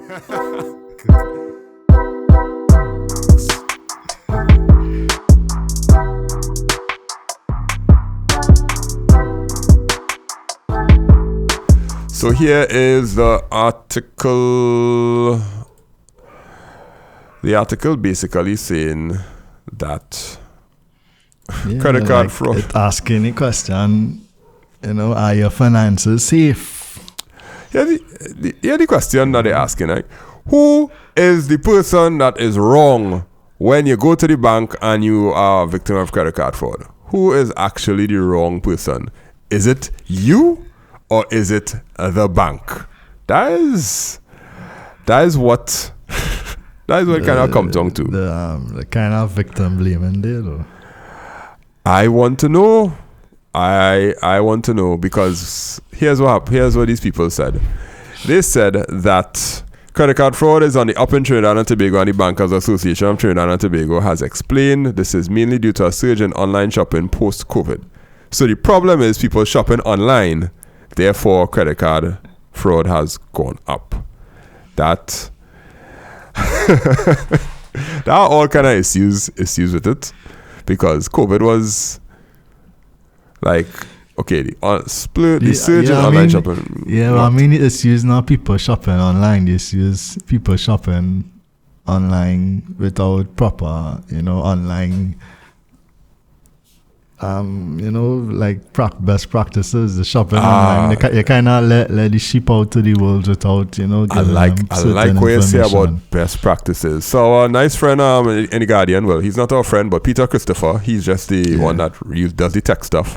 So here is the article. The article basically saying that credit card fraud. It asking the question, are your finances safe? Here the question that they're asking, right? Who is the person that is wrong when you go to the bank and you are a victim of credit card fraud? Who is actually the wrong person? Is it you? Or is it the bank? That is what it kind of comes down to. The kind of victim blaming there, though. I want to know. I want to know because here's what happened. Here's what these people said. They said that credit card fraud is on the up in Trinidad and Tobago, and the Bankers Association of Trinidad and Tobago has explained this is mainly due to a surge in online shopping post-COVID. So the problem is people shopping online. Therefore, credit card fraud has gone up. That there are all kind of issues with it because COVID was like the surge in online shopping. Yeah, well, I mean, the issues not people shopping online. The issues people shopping online without proper, online. Best practices, the shopping online. You kind of let the sheep out to the world without, I like what you say about best practices. So our nice friend in the Guardian, well, he's not our friend, but Peter Christopher, he's just the one that does the tech stuff.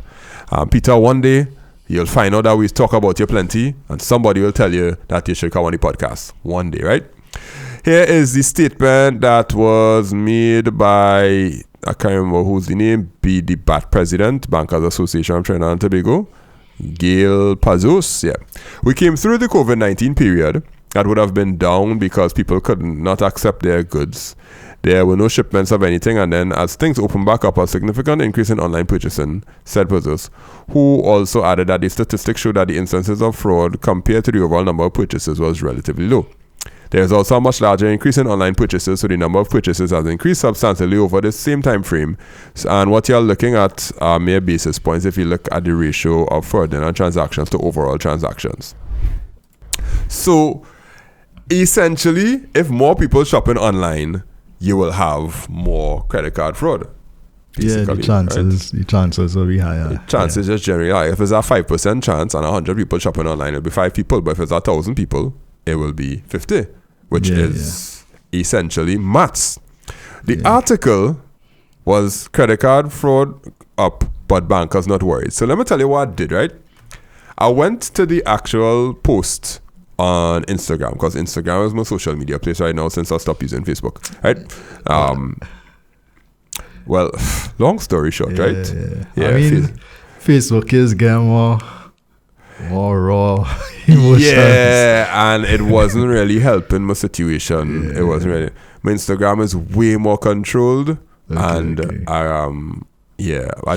Peter, one day, you'll find out that we talk about you plenty, and somebody will tell you that you should come on the podcast. One day, right? Here is the statement that was made by... I can't remember who's the name, the BAT president, Bankers Association of Trinidad and Tobago, Gail Pazos. Yeah. We came through the COVID-19 period that would have been down because people could not accept their goods. There were no shipments of anything, and then as things opened back up, a significant increase in online purchasing, said Pazos, who also added that the statistics show that the instances of fraud compared to the overall number of purchases was relatively low. There is also a much larger increase in online purchases, so the number of purchases has increased substantially over the same time frame. And what you're looking at are mere basis points if you look at the ratio of fraudulent transactions to overall transactions. So, essentially, if more people shopping online, you will have more credit card fraud. Yeah, the chances will be higher. The chances just generally high. If it's a 5% chance and 100 people shopping online, it'll be 5 people. But if it's 1,000 people, it will be 50. Which is essentially maths. The article was credit card fraud up, but bankers not worried. So let me tell you what I did, right? I went to the actual post on Instagram, because Instagram is my social media place right now since I stopped using Facebook, right? Well, long story short, right? Yeah, I mean, Facebook is getting more raw emotions. Yeah, and it wasn't really helping my situation. It wasn't really. My Instagram is way more controlled, I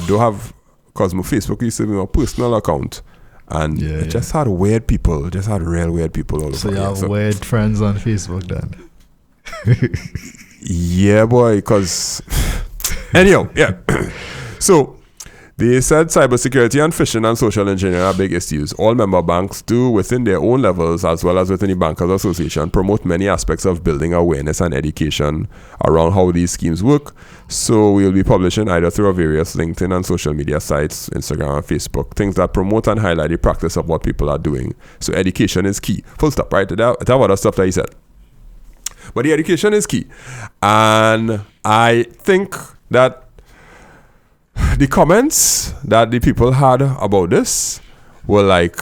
do have, because my Facebook used to be my personal account, and it just had weird people. It just had real weird people all over. So you have weird friends on Facebook then? Yeah, boy. Because anyhow, yeah. So. They said cybersecurity and phishing and social engineering are big issues. All member banks do, within their own levels as well as within the Bankers Association, promote many aspects of building awareness and education around how these schemes work. So we'll be publishing either through our various LinkedIn and social media sites, Instagram and Facebook, things that promote and highlight the practice of what people are doing. So education is key. Full stop, right? That other stuff that he said. But the education is key. And I think that the comments that the people had about this were like,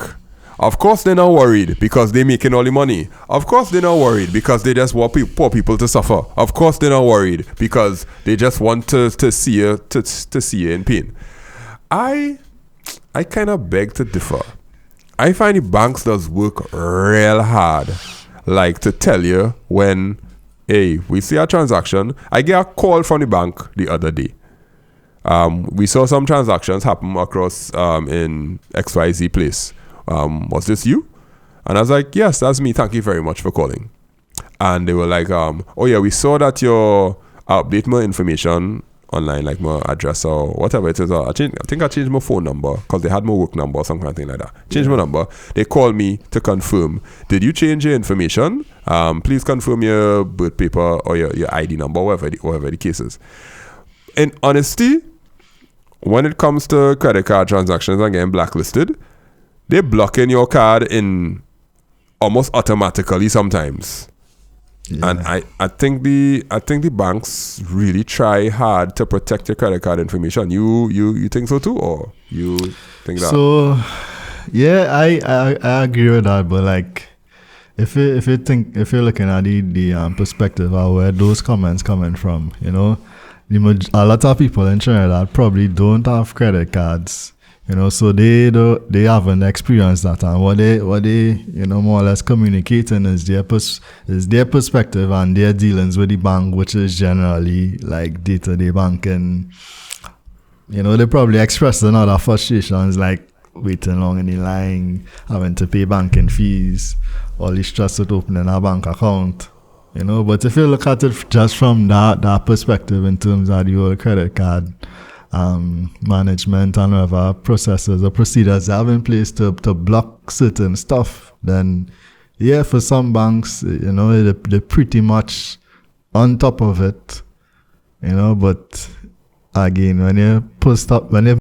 of course they're not worried because they're making all the money. Of course they're not worried because they just want poor people to suffer. Of course they're not worried because they just want to see you in pain. I kind of beg to differ. I find the banks does work real hard, like to tell you when, hey, we see a transaction. I get a call from the bank the other day. We saw some transactions happen across in XYZ place. Was this you? And I was like, yes, that's me. Thank you very much for calling. and they were like, oh yeah, we saw that your update my information online, like my address or whatever it is. I think I changed my phone number because they had my work number or something like that. Changed my number. They called me to confirm. Did you change your information? Please confirm your birth paper or your ID number, whatever the case is. In honesty, when it comes to credit card transactions and getting blacklisted, they're blocking your card in almost automatically sometimes. Yeah. And I think the banks really try hard to protect your credit card information. You think so too, or you think that? So yeah, I agree with that, but like if you're looking at the perspective of where those comments coming from, you know, a lot of people in Trinidad probably don't have credit cards. You know, so they haven't experienced that, and what they you know more or less communicating is their perspective and their dealings with the bank, which is generally like day-to-day banking. You know, they probably express other frustrations like waiting long in the line, having to pay banking fees, all the stress with opening a bank account. You know, but if you look at it just from that perspective in terms of the whole credit card management and whatever processes or procedures they have in place to block certain stuff, then yeah, for some banks, you know, they're pretty much on top of it, you know. But again, when you